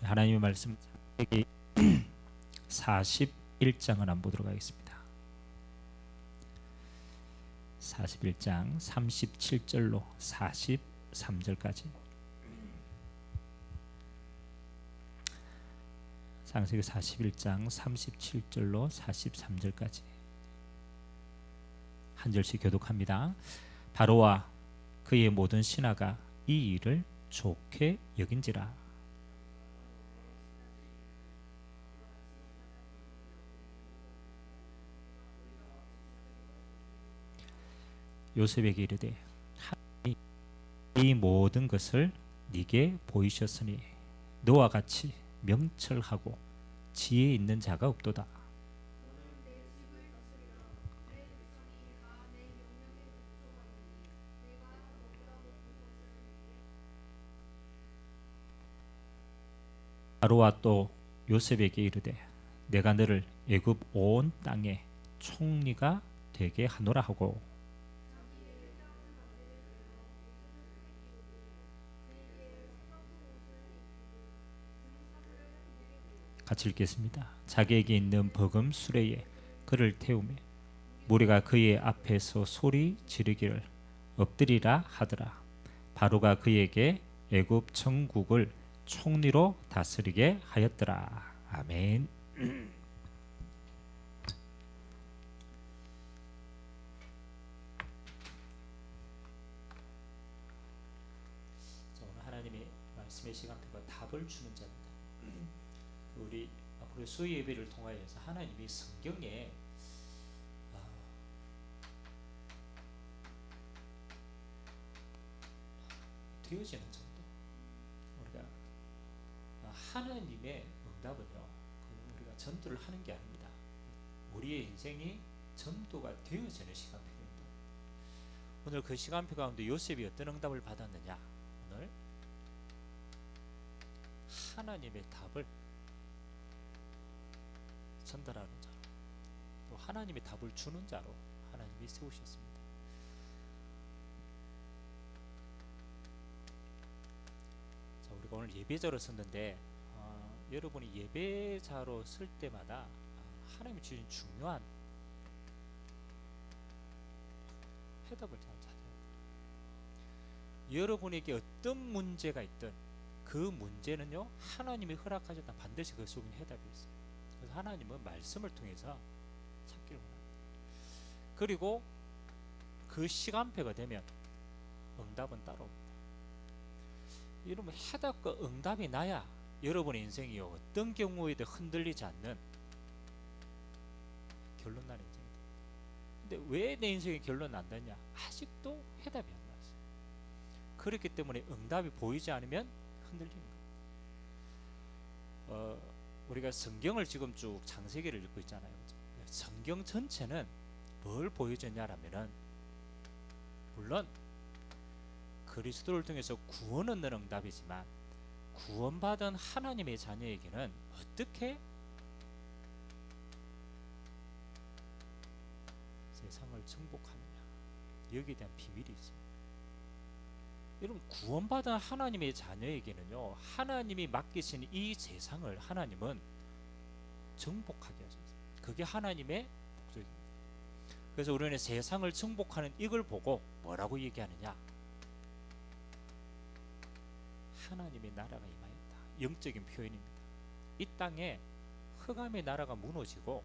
하나님의 말씀 창세기 41장을 한번 보도록 하겠습니다. 41장 37절로 43절까지. 창세기 41장 37절로 43절까지 한 절씩 교독합니다. 바로와 그의 모든 신하가 이 일을 좋게 여긴지라. 요셉에게 이르되 하나님이 이 모든 것을 네게 보이셨으니 너와 같이 명철하고 지혜 있는 자가 없도다. 바로와 또 요셉에게 이르되 내가 너를 애굽 온 땅에 총리가 되게 하노라 하고. 같이 읽겠습니다. 자기에게 있는 버금 수레에 그를 태우매 무리가 그의 앞에서 소리 지르기를 엎드리라 하더라. 바로가 그에게 애굽 천국을 총리로 다스리게 하였더라. 아멘. 오늘 하나님의 말씀의 시간표가 답을 주는 자입니다. 우리 앞으로 수요 예배를 통하여서 하나님이 성경에 되어지는 정도, 우리가 하나님의 응답은요, 우리가 전도를 하는 게 아닙니다. 우리의 인생이 전도가 되어지는 시간표입니다. 오늘 그 시간표 가운데 요셉이 어떤 응답을 받았느냐? 오늘 하나님의 답을 전달하는 자로, 또 하나님의 답을 주는 자로 하나님이 세우셨습니다. 자, 우리가 오늘 예배자로 썼는데 여러분이 예배자로 쓸 때마다 하나님이 주신 중요한 해답을 잘 찾아야 돼요. 여러분에게 어떤 문제가 있든 그 문제는요, 하나님이 허락하셨다 반드시 그 속에 해답이 있어요. 그래서 하나님은 말씀을 통해서 찾기를 원합니다. 그리고 그 시간표가 되면 응답은 따라옵니다. 여러분, 해답과 응답이 나야 여러분의 인생이 어떤 경우에도 흔들리지 않는 결론 나는 인생이다. 근데 왜 내 인생이 결론 난다냐? 아직도 해답이 안 나왔어요. 그렇기 때문에 응답이 보이지 않으면 흔들리는 거예요. 우리가 성경을 지금 쭉 창세기를 읽고 있잖아요. 성경 전체는 뭘 보여줬냐라면은, 물론 그리스도를 통해서 구원 얻는 응답이지만 구원받은 하나님의 자녀에게는 어떻게 세상을 정복하느냐, 여기에 대한 비밀이 있습니다. 여러분, 구원받은 하나님의 자녀에게는요, 하나님이 맡기신 이 세상을 하나님은 정복하게 하셨어요. 그게 하나님의 목적입니다. 그래서 우리는 세상을 정복하는 이걸 보고 뭐라고 얘기하느냐? 하나님의 나라가 임하였다. 영적인 표현입니다. 이 땅에 흑암의 나라가 무너지고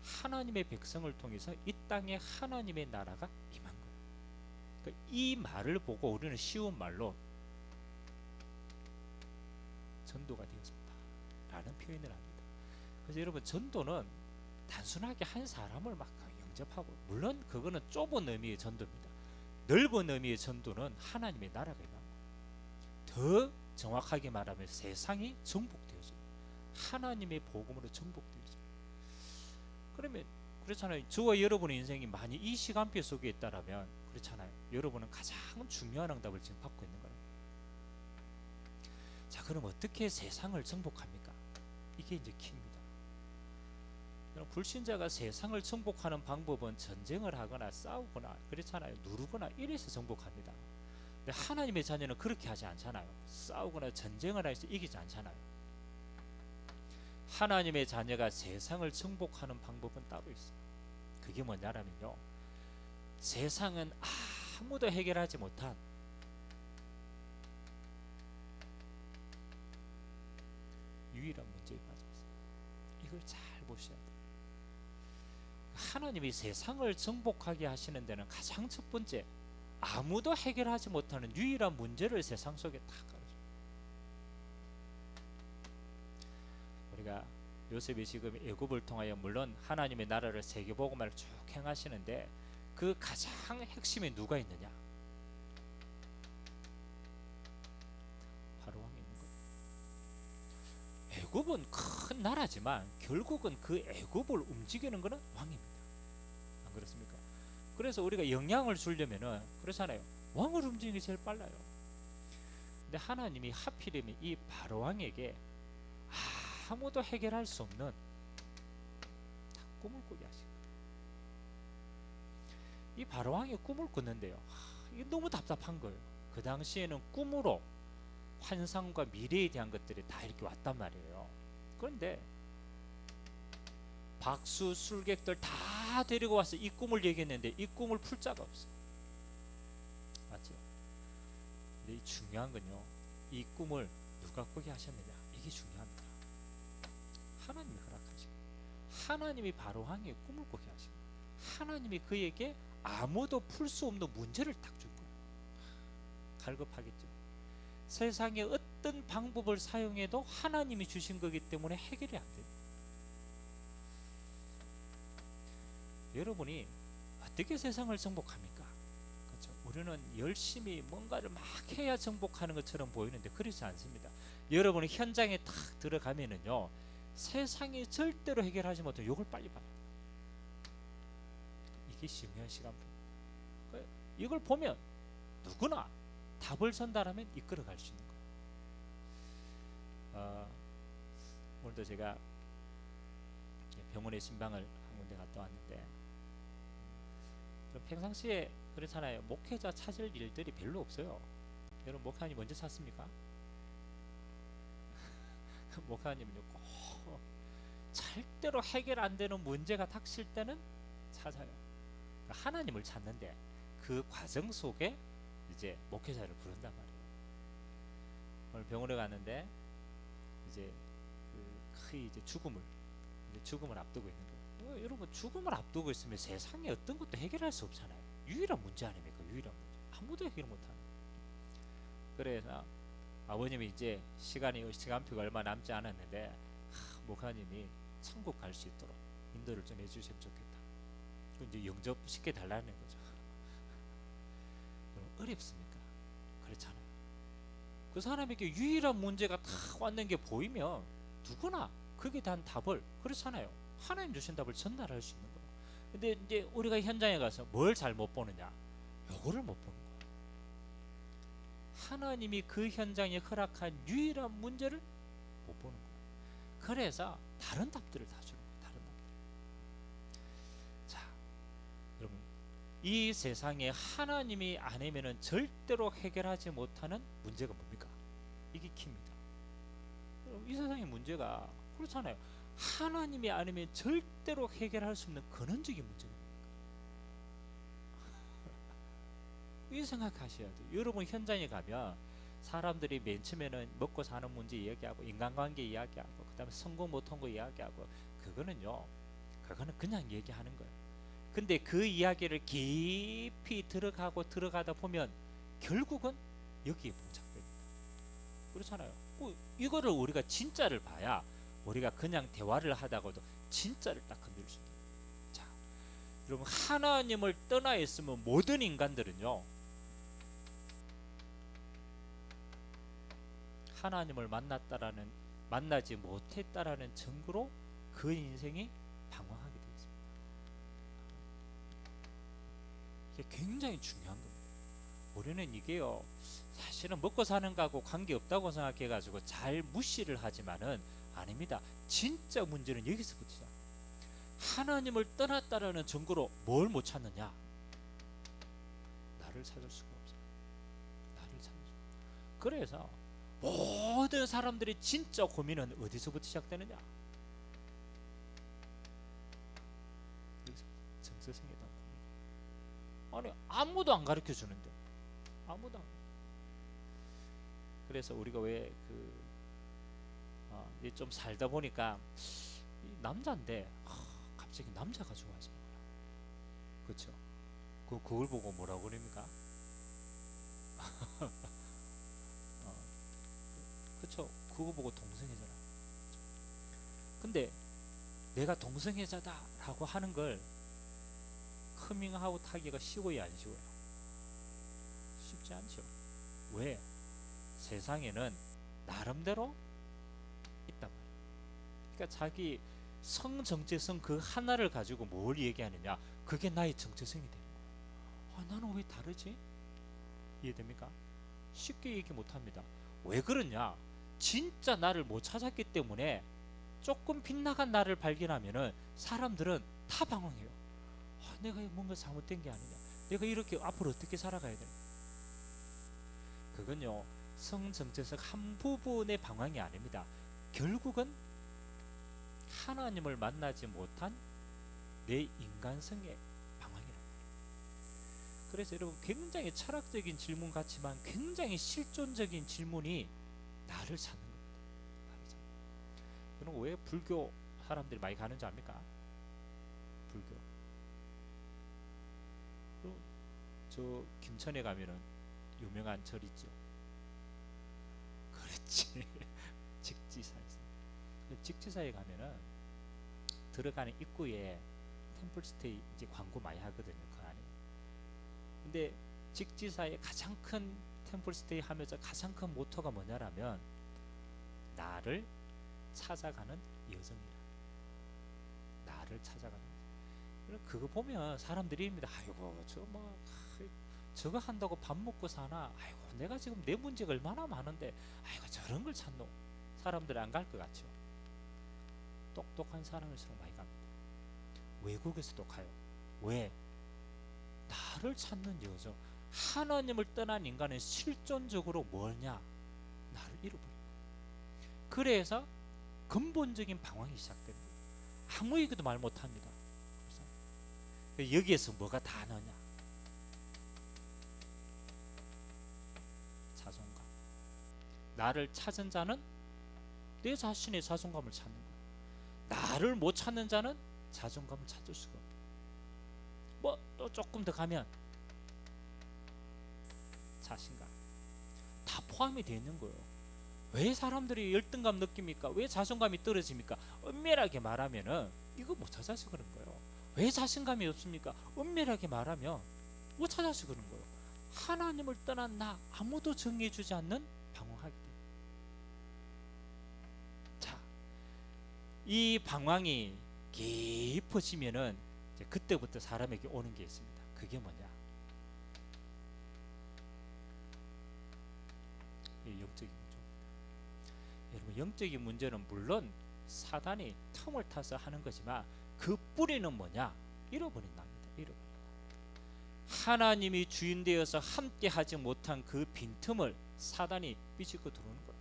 하나님의 백성을 통해서 이 땅에 하나님의 나라가 임한 거예요. 그러니까 이 말을 보고 우리는 쉬운 말로 전도가 되었습니다 라는 표현을 합니다. 그래서 여러분, 전도는 단순하게 한 사람을 막 영접하고, 물론 그거는 좁은 의미의 전도입니다. 넓은 의미의 전도는 하나님의 나라가 임한 거예요. 더 정확하게 말하면 세상이 정복되어져요. 하나님의 복음으로 정복되어져요. 그러면 그렇잖아요. 저와 여러분의 인생이 많이 이 시간표 속에 있다라면 그렇잖아요. 여러분은 가장 중요한 응답을 지금 받고 있는 거예요. 자, 그럼 어떻게 세상을 정복합니까? 이게 이제 키입니다. 불신자가 세상을 정복하는 방법은 전쟁을 하거나 싸우거나 그렇잖아요. 누르거나 이래서 정복합니다. 근데 하나님의 자녀는 그렇게 하지 않잖아요. 싸우거나 전쟁을 해서 이기지 않잖아요. 하나님의 자녀가 세상을 정복하는 방법은 따로 있어요. 그게 뭐냐면요, 세상은 아무도 해결하지 못한 유일한 문제에 빠졌어요. 이걸 잘 보셔야 돼요. 하나님이 세상을 정복하게 하시는 데는 가장 첫 번째, 아무도 해결하지 못하는 유일한 문제를 세상 속에 다 깔아줘요. 우리가 요셉이 지금 애굽을 통하여 물론 하나님의 나라를 세계복음화를 쭉 행하시는데 그 가장 핵심에 누가 있느냐? 바로 왕이 있는 거예요. 애굽은 큰 나라지만 결국은 그 애굽을 움직이는 것은 왕입니다. 안 그렇습니까? 그래서 우리가 영향을 주려면은 그렇잖아요. 왕을 움직이는 게 제일 빨라요. 근데 하나님이 하필이면 이 바로 왕에게 아무도 해결할 수 없는 꿈을 꾸게 하신 거예요. 이 바로 왕이 꿈을 꿨는데요, 이게 너무 답답한 거예요. 그 당시에는 꿈으로 환상과 미래에 대한 것들이 다 이렇게 왔단 말이에요. 그런데 박수 술객들 다 데리고 와서 이 꿈을 얘기했는데 이 꿈을 풀 자가 없어요. 맞죠? 근데 이 중요한 건요, 이 꿈을 누가 꾸게 하셨느냐, 이게 중요합니다. 하나님이 허락하신 거예요. 하나님이 바로 왕의 꿈을 꾸게 하신 거예요. 하나님이 그에게 아무도 풀 수 없는 문제를 딱 준 거예요. 갈급하겠죠. 세상의 어떤 방법을 사용해도 하나님이 주신 거기 때문에 해결이 안 돼요. 여러분이 어떻게 세상을 정복합니까? 그렇죠? 우리는 열심히 뭔가를 막 해야 정복하는 것처럼 보이는데 그렇지 않습니다. 여러분이 현장에 탁 들어가면은요, 세상이 절대로 해결하지 못해 이걸 빨리 봐요. 이게 중요한 시간표입니다. 이걸 보면 누구나 답을 전달하면 이끌어갈 수 있는 거예요. 오늘도 제가 병원에 신방을 한 군데 갔다 왔는데, 평상시에 그렇잖아요. 목회자 찾을 일들이 별로 없어요. 여러분 목사님 언제 찾습니까? 목사님은요 꼭 절대로 해결 안 되는 문제가 닥칠 때는 찾아요. 하나님을 찾는데 그 과정 속에 이제 목회자를 부른단 말이에요. 오늘 병원에 갔는데 이제 거의 이제 죽음을 앞두고 있는 거예요. 여러분 죽음을 앞두고 있으면 세상에 어떤 것도 해결할 수 없잖아요. 유일한 문제 아닙니까? 유일한 문제. 아무도 해결 못하는. 그래서 아버님이 이제 시간표가 얼마 남지 않았는데 목사님이 천국 갈 수 있도록 인도를 좀 해주시면 좋겠다. 이제 영접시켜 달라는 거죠. 어렵습니까? 그렇잖아요. 그 사람에게 유일한 문제가 딱 왔는 게 보이면 누구나 거기에 대한 답을, 그렇잖아요, 하나님 주신 답을 전달할 수 있는 거예요. 근데 이제 우리가 현장에 가서 뭘 잘 못 보느냐, 요거를 못 보는 거예요. 하나님이 그 현장에 허락한 유일한 문제를 못 보는 거예요. 그래서 다른 답들을 다 주는 거예요. 다른 답들. 자, 여러분, 이 세상에 하나님이 아니면은 절대로 해결하지 못하는 문제가 뭡니까? 이게 키입니다. 이 세상의 문제가 그렇잖아요. 하나님이 아니면 절대로 해결할 수 없는 근원적인 문제가 뭡니까? 이 생각하셔야 돼요. 여러분 현장에 가면 사람들이 맨 처음에는 먹고 사는 문제 이야기하고 인간관계 이야기하고 그다음에 성공 못한 거 이야기하고, 그거는 그냥 얘기하는 거예요. 근데 그 이야기를 깊이 들어가다 보면 결국은 여기에 봉착됩니다. 그렇잖아요. 이거를 우리가 진짜를 봐야 우리가 그냥 대화를 하다가도 진짜를 딱 건들 수 있는 거예요. 자, 여러분 하나님을 떠나 있으면 모든 인간들은요, 하나님을 만나지 못했다라는 증거로 그 인생이 방황하게 되어 있습니다. 이게 굉장히 중요한 겁니다. 우리는 이게요, 사실은 먹고 사는 거하고 관계없다고 생각해가지고 잘 무시를 하지만은 아닙니다. 진짜 문제는 여기서부터 시작. 하나님을 떠났다라는 증거로 뭘 못 찾느냐? 나를 찾을 수가 없어요. 나를 찾을 수가 없어요. 그래서 모든 사람들이 진짜 고민은 어디서부터 시작되느냐? 정체성이다. 아니 아무도 안 가르쳐 주는데, 아무도 안. 그래서 우리가 왜그 이제 좀 살다 보니까 이 남자인데 갑자기 남자가 좋아지는 거야. 그렇죠? 그걸 보고 뭐라고 그럽니까? 어, 그렇죠? 그거 보고 동성애자라. 근데 내가 동성애자다라고 하는 걸 커밍아웃 하기가 쉬워요, 안 쉬워요? 쉽지 않죠. 왜? 세상에는 나름대로 있단 말이에요. 그러니까 자기 성 정체성 그 하나를 가지고 뭘 얘기하느냐, 그게 나의 정체성이 되는 거예요. 나는 왜 다르지? 이해됩니까? 쉽게 얘기 못합니다. 왜 그러냐? 진짜 나를 못 찾았기 때문에 조금 빗나간 나를 발견하면은 사람들은 다 방황해요. 내가 뭔가 잘못된 게 아니냐, 내가 이렇게 앞으로 어떻게 살아가야 돼? 그건요, 성 정체성 한 부분의 방황이 아닙니다. 결국은 하나님을 만나지 못한 내 인간성의 방황이란 말이에요. 그래서 여러분, 굉장히 철학적인 질문 같지만 굉장히 실존적인 질문이 나를 찾는 겁니다. 나를 찾는. 그럼 왜 불교 사람들이 많이 가는 줄 압니까? 불교. 저 김천에 가면은 유명한 절 있죠. 그렇지. 직지사에서. 직지사에 가면은 들어가는 입구에 템플스테이 이제 광고 많이 하거든요, 그 안에. 근데 직지사의 가장 큰 템플스테이 하면서 가장 큰 모토가 뭐냐라면 나를 찾아가는 여정이라. 나를 찾아가는 여정. 그거 보면 사람들이 입니다. 아이고 저거 한다고 밥 먹고 사나? 아이고 내가 지금 내 문제가 얼마나 많은데 아이고 저런 걸 찾노? 사람들이 안 갈 것 같죠. 똑똑한 사람일수록 많이 갑니다. 외국에서도 가요. 왜? 나를 찾는 여정. 하나님을 떠난 인간은 실존적으로 뭐냐? 나를 잃어버린 거예요. 그래서 근본적인 방황이 시작됩니다. 아무 얘기도 말 못합니다. 그래서 여기에서 뭐가 다 나냐? 자존감. 나를 찾은 자는 내 자신의 자존감을 찾는 거예요. 나를 못 찾는 자는 자존감을 찾을 수가 없어요. 또 조금 더 가면 자신감. 다 포함이 되어 있는 거예요. 왜 사람들이 열등감 느낍니까? 왜 자존감이 떨어집니까? 엄밀하게 말하면은 이거 못 찾아서 그런 거예요. 왜 자신감이 없습니까? 엄밀하게 말하면 못 찾아서 그런 거예요. 하나님을 떠난 나 아무도 정해주지 않는 방황하기 때문에. 자, 이 방황이 깊어지면은 이제 그때부터 사람에게 오는 게 있습니다. 그게 뭐냐? 영적인 문제입니다. 여러분, 영적인 문제는 물론 사단이 틈을 타서 하는 거지만 그 뿌리는 뭐냐? 잃어버린답니다. 잃어버려. 하나님이 주인 되어서 함께 하지 못한 그 빈틈을 사단이 삐집고 들어오는 거예요.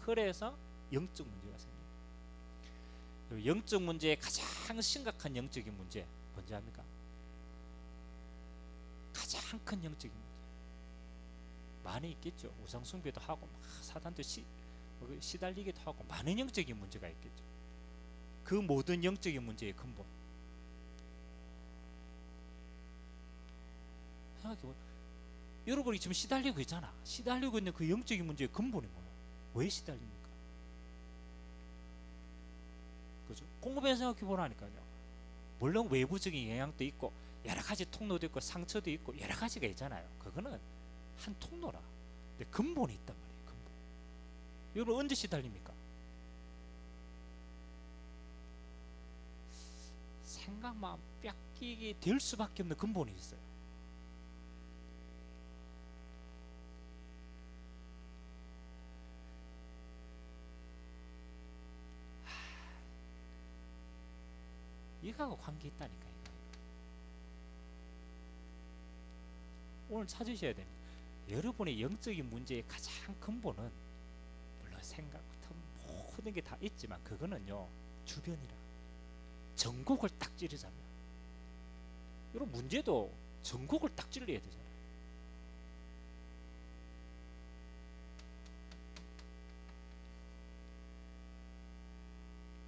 그래서 영적 문제가 생깁니다. 영적 문제의 가장 심각한 영적인 문제 뭔지 압니까? 가장 큰 영적인 문제 많이 있겠죠. 우상 숭배도 하고 사단도 시달리기도 하고 많은 영적인 문제가 있겠죠. 그 모든 영적인 문제의 근본 생각해보세요. 여러분이 지금 시달리고 있잖아. 시달리고 있는 그 영적인 문제의 근본이 뭐예요? 왜 시달립니까? 그죠? 공부해서 생각해보라니까요. 물론 외부적인 영향도 있고 여러 가지 통로도 있고 상처도 있고 여러 가지가 있잖아요. 그거는 한 통로라. 근데 근본이 있단 말이에요. 근본. 여러분 언제 시달립니까? 생각만 뺏기게 될 수밖에 없는 근본이 있어요. 이거하고 관계 있다니까. 오늘 찾으셔야 됩니다. 여러분의 영적인 문제의 가장 근본은 물론 생각부터 모든 게 다 있지만 그거는요 주변이라. 전곡을 딱 찌르자면 이런 문제도 전국을 딱 찔러야 되잖아요.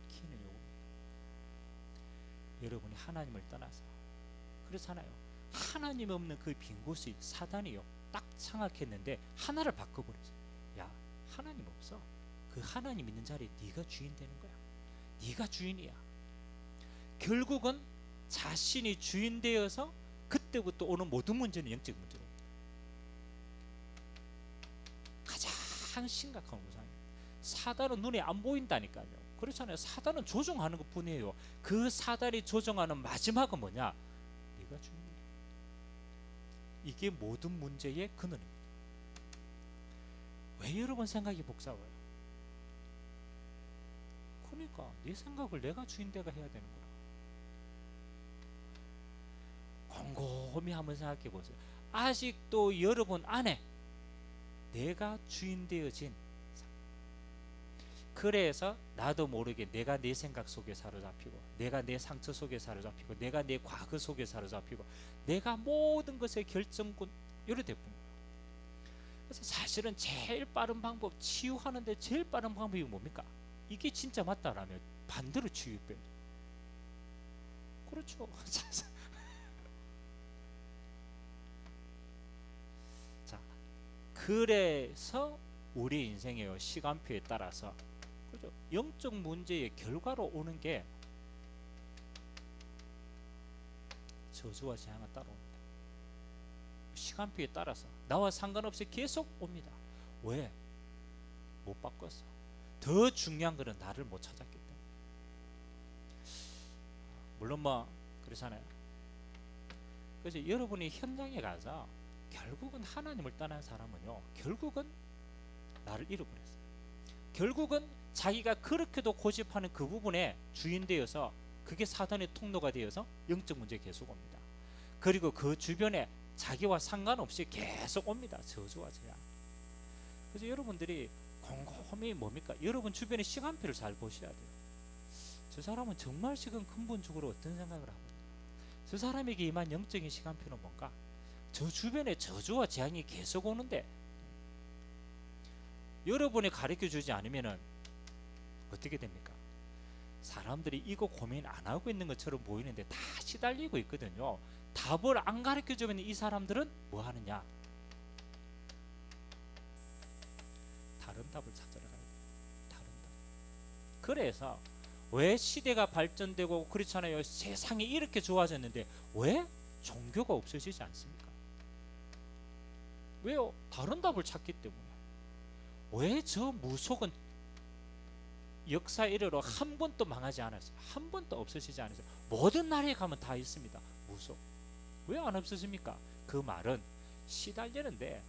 키는 요겁니다. 여러분이 하나님을 떠나서 그렇잖아요. 하나님 없는 그 빈 곳이 사단이요 딱 장악했는데 하나를 바꿔버렸어요. 야, 하나님 없어. 그 하나님 있는 자리에 네가 주인 되는 거야. 네가 주인이야. 결국은 자신이 주인 되어서 그때부터 오는 모든 문제는 영적 문제로 가장 심각한 우상이에요. 사단은 눈에 안 보인다니까요. 그렇잖아요. 사단은 조종하는 것 뿐이에요. 그 사단이 조종하는 마지막은 뭐냐? 네가 주인이야. 이게 모든 문제의 근원입니다. 왜 여러분 생각이 복잡해요? 그러니까 네 생각을 내가 주인되가 해야 되는 거야. 곰곰이 한번 생각해 보세요. 아직도 여러분 안에 내가 주인 되어진, 그래서 나도 모르게 내가 내 생각 속에 사로잡히고, 내가 내 상처 속에 사로잡히고, 내가 내 과거 속에 사로잡히고, 내가 모든 것의 결정권 이래 돼본 거야. 그래서 사실은 제일 빠른 방법, 치유하는데 제일 빠른 방법이 뭡니까? 이게 진짜 맞다라면 반대로 치유해야 돼요. 그렇죠. 자, 그래서 우리 인생의 시간표에 따라서, 그렇죠, 영적 문제의 결과로 오는 게 저주와 재앙은 따라옵니다. 시간표에 따라서 나와 상관없이 계속 옵니다. 왜? 못 바꿨어. 더 중요한 것은 나를 못 찾았기 때문에. 물론 뭐 그렇잖아요. 그래서 여러분이 현장에 가서 결국은 하나님을 떠난 사람은요, 결국은 나를 잃어버렸어요. 결국은 자기가 그렇게도 고집하는 그 부분에 주인 되어서 그게 사단의 통로가 되어서 영적 문제 계속 옵니다. 그리고 그 주변에 자기와 상관없이 계속 옵니다. 저주와 재앙. 그래서 여러분들이 곰곰이 뭡니까? 여러분 주변의 시간표를 잘 보셔야 돼요. 저 사람은 정말 지금 근본적으로 어떤 생각을 하고 있나? 저 사람에게 임한 영적인 시간표는 뭔가? 저 주변에 저주와 재앙이 계속 오는데 여러분이 가르쳐 주지 않으면은 어떻게 됩니까? 사람들이 이거 고민 안 하고 있는 것처럼 보이는데 다 시달리고 있거든요. 답을 안 가르쳐 주면 이 사람들은 뭐 하느냐? 다른 답을 찾으러 가야 돼요. 다른 답. 그래서 왜 시대가 발전되고 그렇잖아요. 세상이 이렇게 좋아졌는데 왜 종교가 없어지지 않습니까? 왜요? 다른 답을 찾기 때문에. 왜 저 무속은 역사 이래로 한 번도 망하지 않았어요. 한 번도 없어지지 않았어요. 모든 나라에 가면 다 있습니다. 무속. 왜 안 없어집니까? 그 말은 시달리는데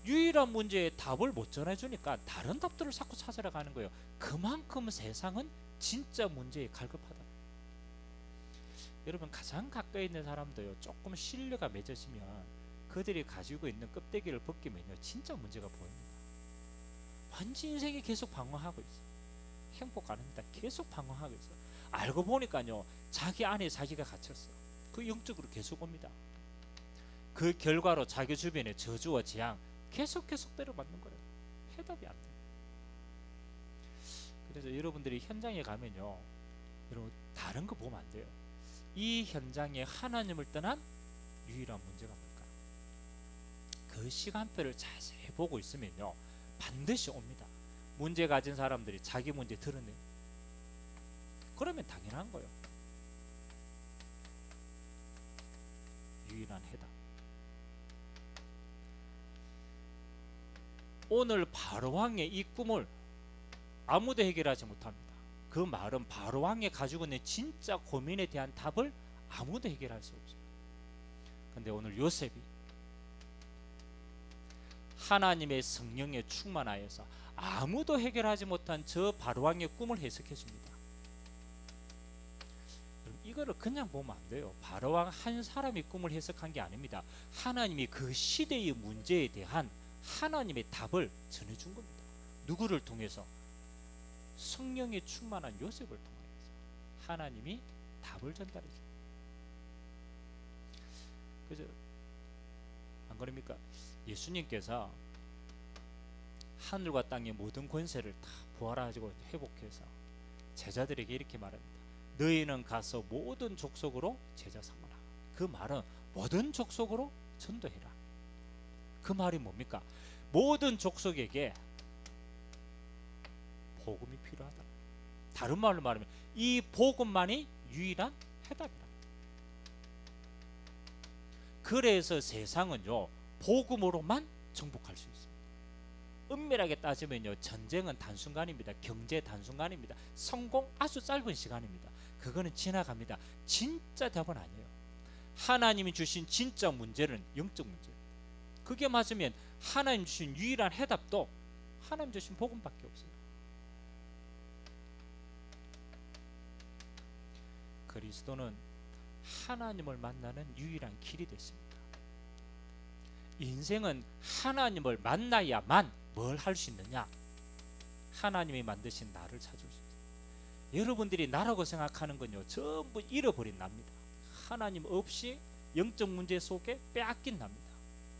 유일한 문제에 답을 못 전해주니까 다른 답들을 자꾸 찾으러 가는 거예요. 그만큼 세상은 진짜 문제에 갈급하다. 여러분 가장 가까이 있는 사람도요, 조금 신뢰가 맺어지면 그들이 가지고 있는 껍데기를 벗기면요 진짜 문제가 보입니다. 완전 인생이 계속 방황하고 있어요. 행복 안 합니다. 계속 방황하고 있어요. 알고 보니까요 자기 안에 자기가 갇혔어요. 그 영적으로 계속 옵니다. 그 결과로 자기 주변에 저주와 재앙 계속 때려맞는 거예요. 해답이 안 돼요. 그래서 여러분들이 현장에 가면요, 여러분 다른 거 보면 안 돼요. 이 현장에 하나님을 떠난 유일한 문제가 뭘까? 그 시간표를 자세히 보고 있으면요 반드시 옵니다. 문제 가진 사람들이 자기 문제 드러내. 그러면 당연한 거예요. 유일한 해답. 오늘 바로왕의 이 꿈을 아무도 해결하지 못합니다. 그 말은 바로왕이 가지고 있는 진짜 고민에 대한 답을 아무도 해결할 수 없어요. 근데 오늘 요셉이 하나님의 성령에 충만하여서 아무도 해결하지 못한 저 바로왕의 꿈을 해석해 줍니다. 이거를 그냥 보면 안 돼요. 바로왕 한 사람이 꿈을 해석한 게 아닙니다. 하나님이 그 시대의 문제에 대한 하나님의 답을 전해준 겁니다. 누구를 통해서? 성령에 충만한 요셉을 통해서 하나님이 답을 전달해 줍니다. 그죠? 안 그럽니까? 예수님께서 하늘과 땅의 모든 권세를 다 부활하시고 회복해서 제자들에게 이렇게 말합니다. 너희는 가서 모든 족속으로 제자 삼으라. 그 말은 모든 족속으로 전도해라. 그 말이 뭡니까? 모든 족속에게 복음이 필요하다. 다른 말로 말하면 이 복음만이 유일한 해답이다. 그래서 세상은요 복음으로만 정복할 수 있습니다. 엄밀하게 따지면요 전쟁은 단순간입니다. 경제 단순간입니다. 성공 아주 짧은 시간입니다. 그거는 지나갑니다. 진짜 답은 아니에요. 하나님이 주신 진짜 문제는 영적 문제. 그게 맞으면 하나님 주신 유일한 해답도 하나님 주신 복음밖에 없어요. 그리스도는 하나님을 만나는 유일한 길이 됐습니다. 인생은 하나님을 만나야만 뭘 할 수 있느냐? 하나님이 만드신 나를 찾을 수 있어요. 여러분들이 나라고 생각하는 건요 전부 잃어버린 납니다. 하나님 없이 영적 문제 속에 빼앗긴 납니다.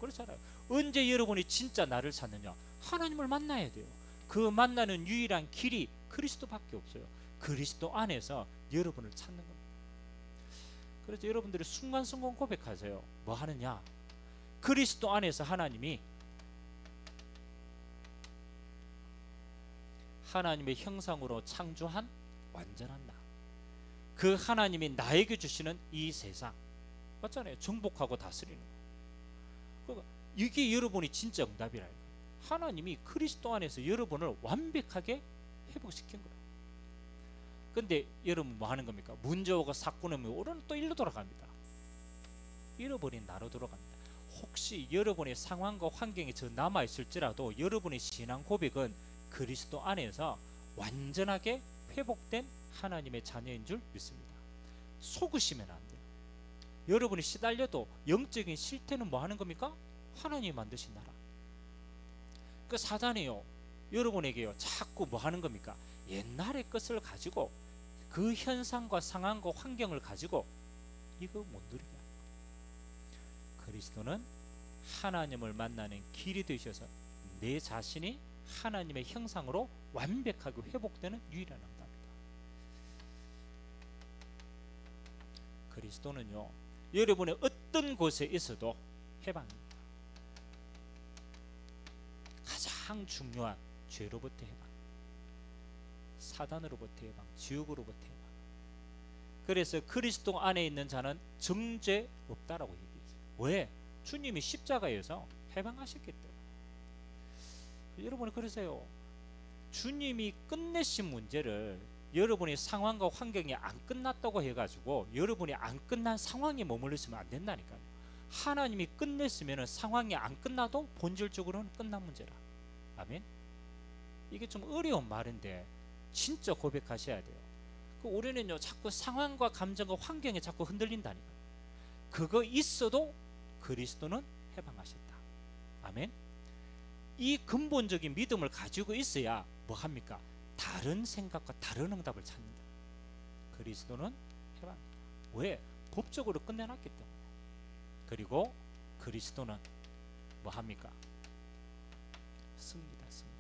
그렇잖아요. 언제 여러분이 진짜 나를 찾느냐? 하나님을 만나야 돼요. 그 만나는 유일한 길이 그리스도밖에 없어요. 그리스도 안에서 여러분을 찾는 겁니다. 그래서 여러분들이 순간순간 고백하세요. 뭐 하느냐? 그리스도 안에서 하나님이 하나님의 형상으로 창조한 완전한 나, 그 하나님이 나에게 주시는 이 세상 맞잖아요. 정복하고 다스리는 거. 그러니까 이게 여러분이 진짜 응답이라. 하나님이 그리스도 안에서 여러분을 완벽하게 회복시킨 거예요. 근데 여러분 뭐 하는 겁니까? 문제 오고 사건 오면 오른 또 일로 돌아갑니다. 잃어버린 나로 돌아갑니다. 혹시 여러분의 상황과 환경이 저 남아 있을지라도 여러분의 신앙 고백은 그리스도 안에서 완전하게 회복된 하나님의 자녀인 줄 믿습니다. 속으시면 안 돼요. 여러분이 시달려도 영적인 실태는 뭐 하는 겁니까? 하나님이 만드신 나라. 그 사단이요 여러분에게요 자꾸 뭐 하는 겁니까? 옛날의 것을 가지고 그 현상과 상황과 환경을 가지고 이거 못 누리게 합니다. 그리스도는 하나님을 만나는 길이 되셔서 내 자신이 하나님의 형상으로 완벽하게 회복되는 유일한 응답입니다. 그리스도는요 여러분의 어떤 곳에 있어도 해방입니다. 가장 중요한 죄로부터 해방, 사단으로부터 해방, 지옥으로부터 해방. 그래서 그리스도 안에 있는 자는 정죄 없다라고 얘기했어요. 왜? 주님이 십자가에서 해방하셨기 때문에. 여러분이 그러세요. 주님이 끝내신 문제를 여러분의 상황과 환경이 안 끝났다고 해가지고 여러분이 안 끝난 상황에 머물러 있으면 안 된다니까요. 하나님이 끝냈으면 상황이 안 끝나도 본질적으로는 끝난 문제라. 아멘. 이게 좀 어려운 말인데 진짜 고백하셔야 돼요. 우리는요 자꾸 상황과 감정과 환경에 자꾸 흔들린다니까. 그거 있어도 그리스도는 해방하셨다. 아멘. 이 근본적인 믿음을 가지고 있어야 뭐 합니까? 다른 생각과 다른 응답을 찾는다. 그리스도는 해방. 왜? 법적으로 끝내놨기 때문에. 그리고 그리스도는 뭐 합니까? 승리다. 승리.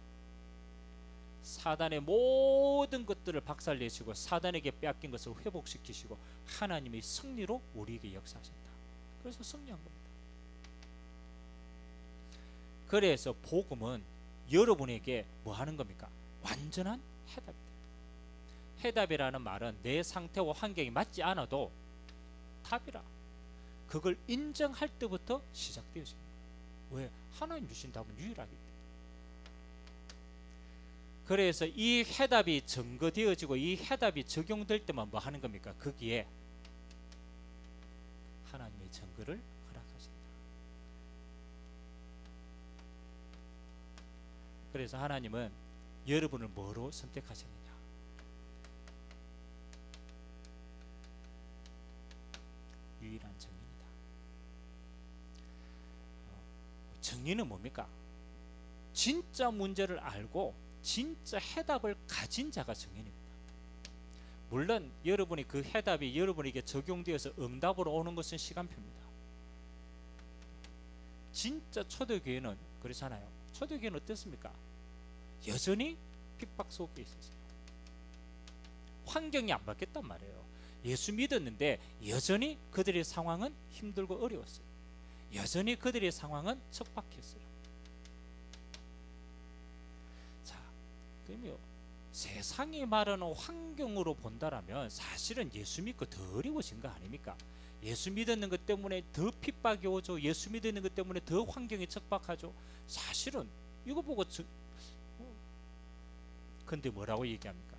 사단의 모든 것들을 박살내시고 사단에게 빼앗긴 것을 회복시키시고 하나님의 승리로 우리에게 역사하셨다. 그래서 승리한 겁니다. 그래서 복음은 여러분에게 뭐 하는 겁니까? 완전한 해답입니다. 해답이라는 말은 내 상태와 환경이 맞지 않아도 답이라. 그걸 인정할 때부터 시작되어집니다. 왜? 하나님 주신 답은 유일하기 때문에. 그래서 이 해답이 증거되어지고 이 해답이 적용될 때만 뭐 하는 겁니까? 거기에 하나님의 증거를 허락하신다. 그래서 하나님은 여러분을 뭐로 선택하셨느냐? 유일한 정의입니다. 정의는 뭡니까? 진짜 문제를 알고 진짜 해답을 가진 자가 정의입니다. 물론 여러분이 그 해답이 여러분에게 적용되어서 응답으로 오는 것은 시간표입니다. 진짜 초대교회는 그렇잖아요. 초대교회는 어땠습니까? 여전히 핍박 속에 있었어요. 환경이 안 바뀌었단 말이에요. 예수 믿었는데 여전히 그들의 상황은 힘들고 어려웠어요. 여전히 그들의 상황은 척박했어요. 자, 그러면 세상이 말하는 환경으로 본다라면 사실은 예수 믿고 더 어려워진 거 아닙니까? 예수 믿는 것 때문에 더 핍박이 오죠. 예수 믿는 것 때문에 더 환경이 척박하죠. 사실은 이거 보고 근데 뭐라고 얘기합니까?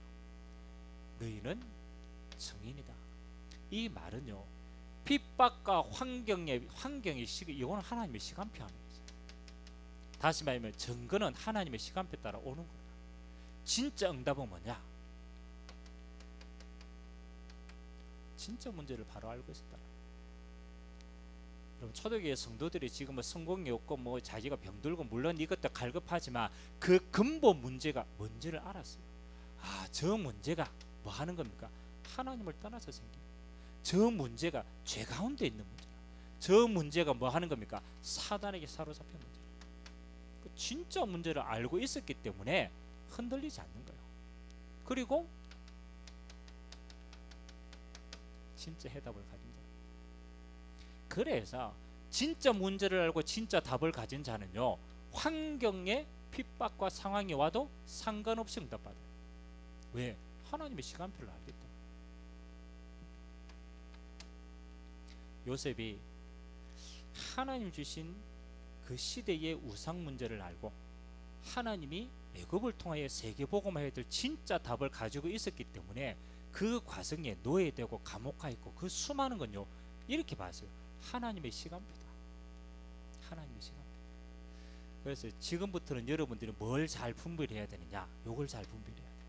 너희는 성인이다. 이 말은요, 핍박과 환경의 이거는 하나님의 시간표 안에 있어요. 다시 말하면 증거는 하나님의 시간표에 따라 오는 거다. 진짜 응답은 뭐냐? 진짜 문제를 바로 알고 있었다. 여러분, 초대교회 성도들이 지금 뭐 성공이 없고 뭐 자기가 병들고 물론 이것도 갈급하지만 그 근본 문제가 뭔지를 알았어요. 아, 저 문제가 뭐 하는 겁니까? 하나님을 떠나서 생긴. 저 문제가 죄 가운데 있는 문제야. 저 문제가 뭐 하는 겁니까? 사단에게 사로잡힌 문제. 그 진짜 문제를 알고 있었기 때문에 흔들리지 않는 거예요. 그리고 진짜 해답을 가진 자. 그래서 진짜 문제를 알고 진짜 답을 가진 자는요, 환경의 핍박과 상황이 와도 상관없이 응답받아요. 왜? 하나님의 시간표를 알기 때문에. 요셉이 하나님 주신 그 시대의 우상 문제를 알고 하나님이 애굽을 통하여 세계복음화해야 될 진짜 답을 가지고 있었기 때문에 그 과정에 노예되고 감옥가 있고 그 수많은 건요, 이렇게 봤어요. 하나님의 시간표다. 하나님의 시간표. 그래서 지금부터는 여러분들이 뭘 잘 분별해야 되느냐, 요걸 잘 분별해야 돼요.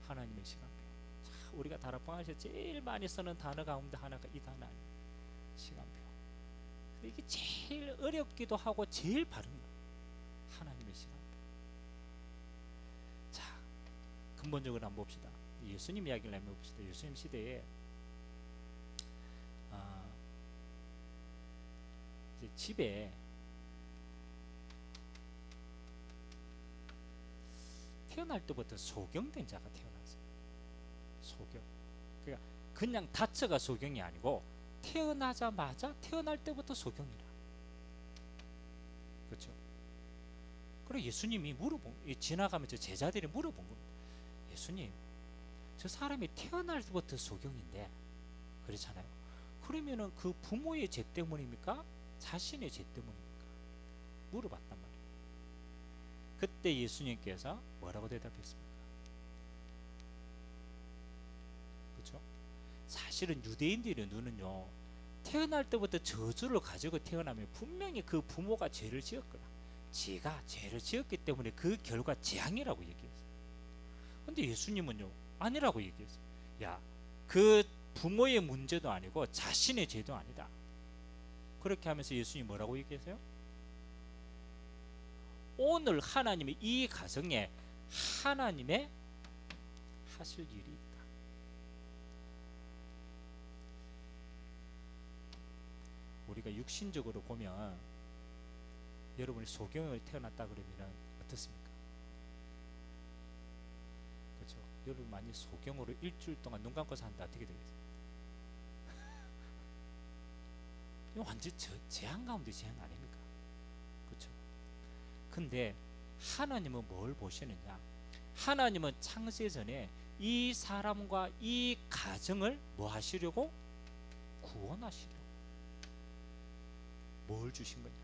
하나님의 시간표. 자, 우리가 다락방에서 제일 많이 쓰는 단어 가운데 하나가 이 단어 아니에요. 시간표. 이게 제일 어렵기도 하고 제일 바른 거예요. 하나님의 시간표. 자, 근본적으로 한번 봅시다. 예수님 이야기를 한번 봅시다. 예수님 시대에 이제 집에 태어날 때부터 소경된 자가 태어났어요. 소경. 그러니까 그냥 다쳐가 소경이 아니고 태어나자마자 태어날 때부터 소경이라. 그렇죠? 그리고 예수님이 지나가면서 제자들이 물어본 겁니다. 예수님, 저 사람이 태어날 때부터 소경인데, 그렇잖아요. 그러면은 그 부모의 죄 때문입니까? 자신의 죄 때문입니까? 물어봤단 말이에요. 그때 예수님께서 뭐라고 대답했습니까? 그렇죠? 사실은 유대인들의 눈은요, 태어날 때부터 저주를 가지고 태어나면 분명히 그 부모가 죄를 지었거나 지가 죄를 지었기 때문에 그 결과 재앙이라고 얘기했어요. 근데 예수님은요, 아니라고 얘기했어요. 야, 그 부모의 문제도 아니고 자신의 죄도 아니다. 그렇게 하면서 예수님이 뭐라고 얘기했어요? 오늘 하나님의 이 가정에 하나님의 하실 일이 있다. 우리가 육신적으로 보면 여러분이 소경을 태어났다 그러면 어떻습니까? 그렇죠? 여러분 만약 소경으로 일주일 동안 눈 감고 산다 어떻게 되겠어요? 이거 완전 재앙 가운데 재앙 아닙니까? 그렇죠? 근데 하나님은 뭘 보시느냐? 하나님은 창세 전에 이 사람과 이 가정을 뭐 하시려고? 구원하시려고. 뭘 주신 거냐?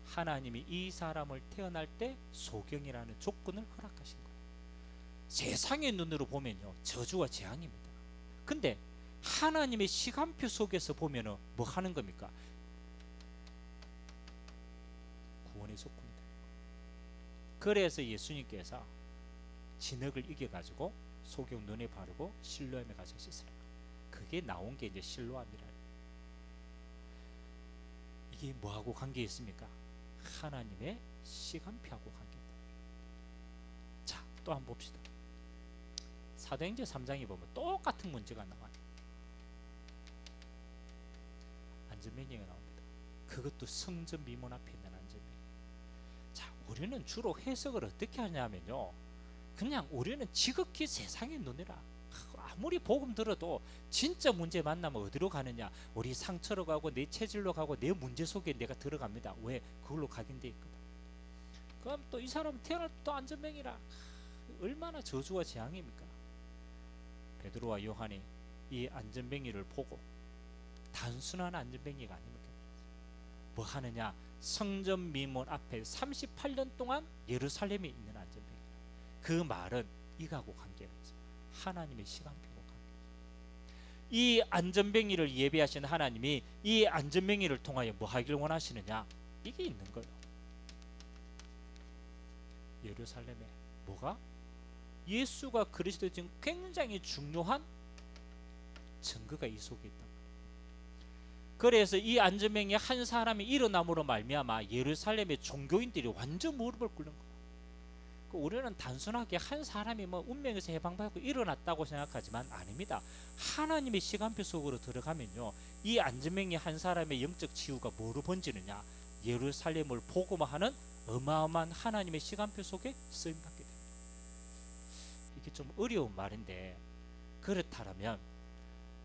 하나님이 이 사람을 태어날 때 소경이라는 조건을 허락하신 거예요. 세상의 눈으로 보면요, 저주와 재앙입니다. 근데 하나님의 시간표 속에서 보면은 뭐 하는 겁니까? 구원의 조건이다. 그래서 예수님께서 진흙을 이겨가지고 소경 눈에 바르고 실로암에 가서 씻으라. 그게 나온 게 이제 실로암이라. 이게 뭐하고 관계 있습니까? 하나님의 시간표하고 관계 있다. 자, 또 한번 봅시다. 사도행전 3장에 보면 똑같은 문제가 나와요. 안전뱅이가 나옵니다. 그것도 성전 미문 앞에 있는 안전뱅이. 자, 우리는 주로 해석을 어떻게 하냐면요, 그냥 우리는 지극히 세상의 눈이라, 아무리 복음 들어도 진짜 문제 만나면 어디로 가느냐, 우리 상처로 가고 내 체질로 가고 내 문제 속에 내가 들어갑니다. 왜? 그걸로 각인돼 있거든. 그럼 또 이 사람 태어날 때 또 안전뱅이라, 얼마나 저주와 재앙입니까? 베드로와 요한이 이 안전뱅이를 보고 단순한 안전뱅이가 아닙니까? 뭐 하느냐, 성전 미문 앞에 38년 동안 예루살렘에 있는 안전뱅이. 그 말은 이거하고 관계가 있어요. 하나님의 시간표고 관계가 있어요. 이 안전뱅이를 예비하신 하나님이 이 안전뱅이를 통하여 뭐 하기를 원하시느냐, 이게 있는 거예요. 예루살렘에 뭐가? 예수가 그리스도인 굉장히 중요한 증거가 이 속에 있다. 그래서 이 안전뱅이 한 사람이 일어남으로 말미암아 예루살렘의 종교인들이 완전 무릎을 꿇는 거야. 우리는 단순하게 한 사람이 뭐 운명에서 해방받고 일어났다고 생각하지만 아닙니다. 하나님의 시간표 속으로 들어가면요, 이 안전뱅이 한 사람의 영적 치유가 뭐로 번지느냐, 예루살렘을 복음화하는 어마어마한 하나님의 시간표 속에 쓰임받게 됩니다. 이게 좀 어려운 말인데, 그렇다면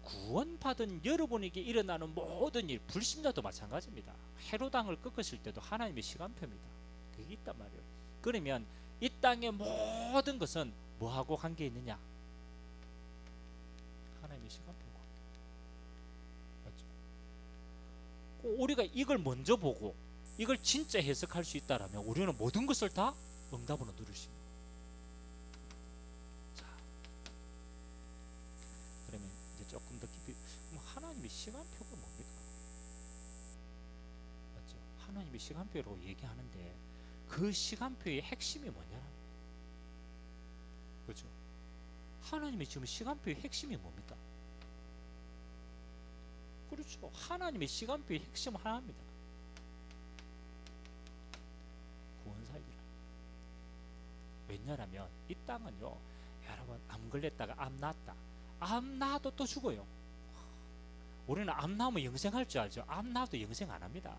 구원받은 여러분에게 일어나는 모든 일, 불신자도 마찬가지입니다. 헤롯 왕을 꺾으실 때도 하나님의 시간표입니다. 그게 있단 말이에요. 그러면 이 땅의 모든 것은 뭐하고 관계 있느냐? 하나님의 시간표고 관계. 맞죠? 우리가 이걸 먼저 보고 이걸 진짜 해석할 수 있다라면 우리는 모든 것을 다 응답으로 누릴 수 있습니다. 자, 그러면 이제 조금 더 깊이, 하나님의 시간표가 뭡니까? 맞죠? 하나님의 시간표라고 얘기하는데 그 시간표의 핵심이 뭐냐는, 그렇죠? 하나님의 지금 시간표의 핵심이 뭡니까? 그렇죠. 하나님의 시간표의 핵심은 하나입니다. 구원사역이라. 왜냐하면 이 땅은요, 여러분, 암 걸렸다가 암 났다, 암 나도 또 죽어요. 우리는 암 나면 영생할 줄 알죠? 암 나도 영생 안 합니다.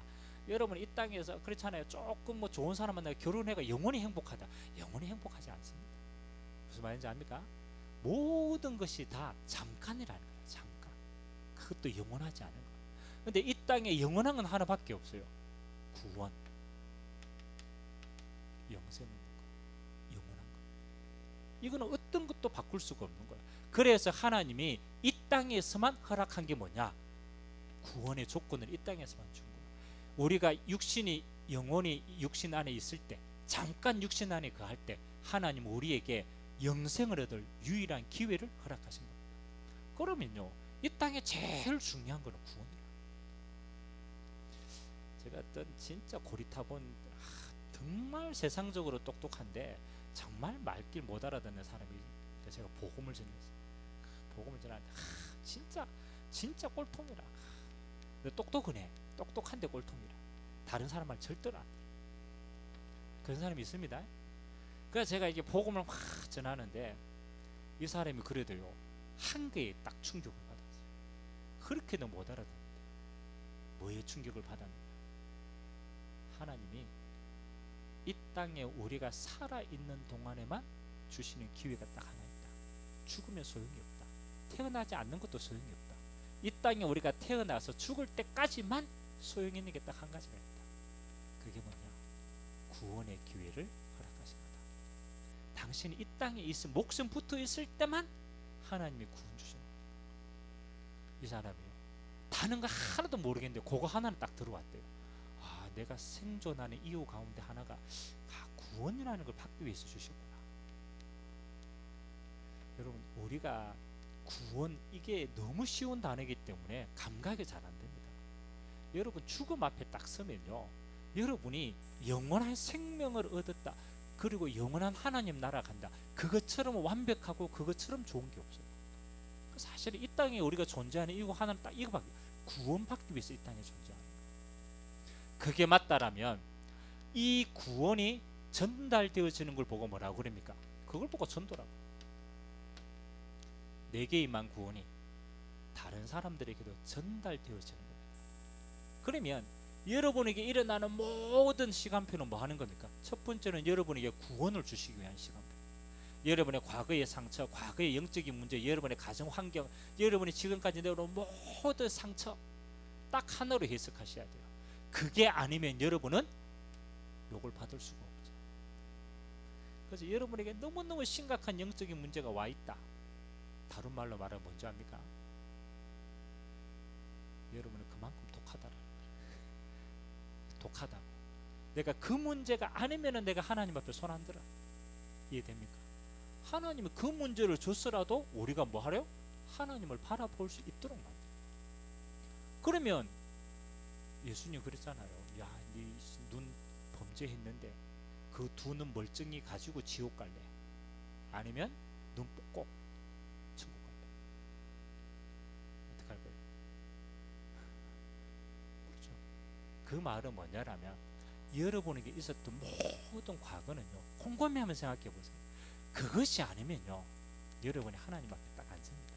여러분, 이 땅에서 그렇잖아요. 조금 뭐 좋은 사람 만나고 결혼해가 영원히 행복하다, 영원히 행복하지 않습니다. 무슨 말인지 압니까? 모든 것이 다 잠깐이라는 거예요. 잠깐. 그것도 영원하지 않은 거예요. 근데 이 땅에 영원한 건 하나밖에 없어요. 구원, 영생, 영원한 거. 이거는 어떤 것도 바꿀 수가 없는 거예요. 그래서 하나님이 이 땅에서만 허락한 게 뭐냐? 구원의 조건을 이 땅에서만 준 거예요. 우리가 육신이 영원히 육신 안에 있을 때, 잠깐 육신 안에 거할 때 하나님 우리에게 영생을 얻을 유일한 기회를 허락하신 겁니다. 그러면요, 이 땅에 제일 중요한 거는 구원이에요. 제가 어떤 진짜 고리타본, 정말 세상적으로 똑똑한데 정말 말길 못 알아듣는 사람이, 제가 복음을 전했어요. 복음을 전하는데 진짜 꼴통이라. 근데 똑똑하네. 똑똑한데 꼴통이라. 다른 사람 말 절대로 안 돼. 그런 사람이 있습니다. 그래서 제가 이게 복음을 확 전하는데 이 사람이 그래도요, 한계에 딱 충격을 받았어요. 그렇게도 못 알아듣는데 뭐에 충격을 받았느냐? 하나님이 이 땅에 우리가 살아있는 동안에만 주시는 기회가 딱 하나 있다. 죽으면 소용이 없다. 태어나지 않는 것도 소용이 없다. 이 땅에 우리가 태어나서 죽을 때까지만 소용 있는 게 딱 한 가지가 있다. 그게 뭐냐? 구원의 기회를 허락하신 거다. 당신이 이 땅에 있을, 목숨 붙어 있을 때만 하나님이 구원 주시는 거다. 이 사람이요, 다른 거 하나도 모르겠는데 그거 하나는 딱 들어왔대요. 아, 내가 생존하는 이유 가운데 하나가 구원이라는 걸 받기 위해서 주셨구나. 여러분, 우리가 구원, 이게 너무 쉬운 단어이기 때문에 감각이 잘 안 됩니다. 여러분, 죽음 앞에 딱 서면요, 여러분이 영원한 생명을 얻었다, 그리고 영원한 하나님 나라 간다, 그것처럼 완벽하고 그것처럼 좋은 게 없어요. 사실 이 땅에 우리가 존재하는 이유 하나는 딱 이거밖에, 구원받기 위해서 이 땅에 존재하는 거예요. 그게 맞다라면 이 구원이 전달되어지는 걸 보고 뭐라고 그럽니까? 그걸 보고 전도라고. 내게 임한 구원이 다른 사람들에게도 전달되어지는 겁니다. 그러면 여러분에게 일어나는 모든 시간표는 뭐 하는 겁니까? 첫 번째는 여러분에게 구원을 주시기 위한 시간표. 여러분의 과거의 상처, 과거의 영적인 문제, 여러분의 가정 환경, 여러분이 지금까지 내려온 모든 상처 딱 하나로 해석하셔야 돼요. 그게 아니면 여러분은 욕을 받을 수가 없죠. 그래서 여러분에게 너무너무 심각한 영적인 문제가 와 있다. 다른 말로 말하면 뭔지 압니까? 여러분은 그만큼 독하다라는 거예요. 독하다고. 내가 그 문제가 아니면은 내가 하나님 앞에 손 안 들어. 이해됩니까? 하나님이 그 문제를 줬으라도 우리가 뭐 하래요? 하나님을 바라볼 수 있도록 만들어요. 그러면 예수님 그랬잖아요. 야, 네 눈 범죄했는데 그 두 눈 멀쩡히 가지고 지옥 갈래? 아니면 눈 꼭 천국 갈래? 어떻게 할 거예요? 그렇죠. 그 말은 뭐냐라면 여러분에게 있었던 모든 과거는요, 곰곰이 한번 생각해 보세요. 그것이 아니면요, 여러분이 하나님 앞에 딱 앉습니다.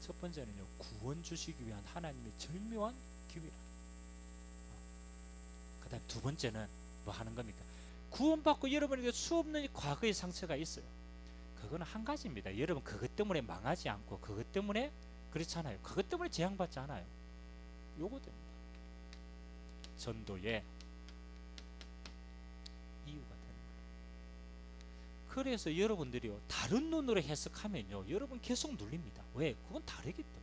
첫 번째는요, 구원 주시기 위한 하나님의 절묘한 기회라. 그 다음 두 번째는 뭐 하는 겁니까? 구원받고 여러분에게 수없는 과거의 상처가 있어요. 그거는 한 가지입니다. 여러분 그것 때문에 망하지 않고 그것 때문에 그렇잖아요. 그것 때문에 재앙받지 않아요. 요거 됩니다. 전도의 이유가 되는 거예요. 그래서 여러분들이요, 다른 눈으로 해석하면요, 여러분 계속 눌립니다. 왜? 그건 다르기 때문에.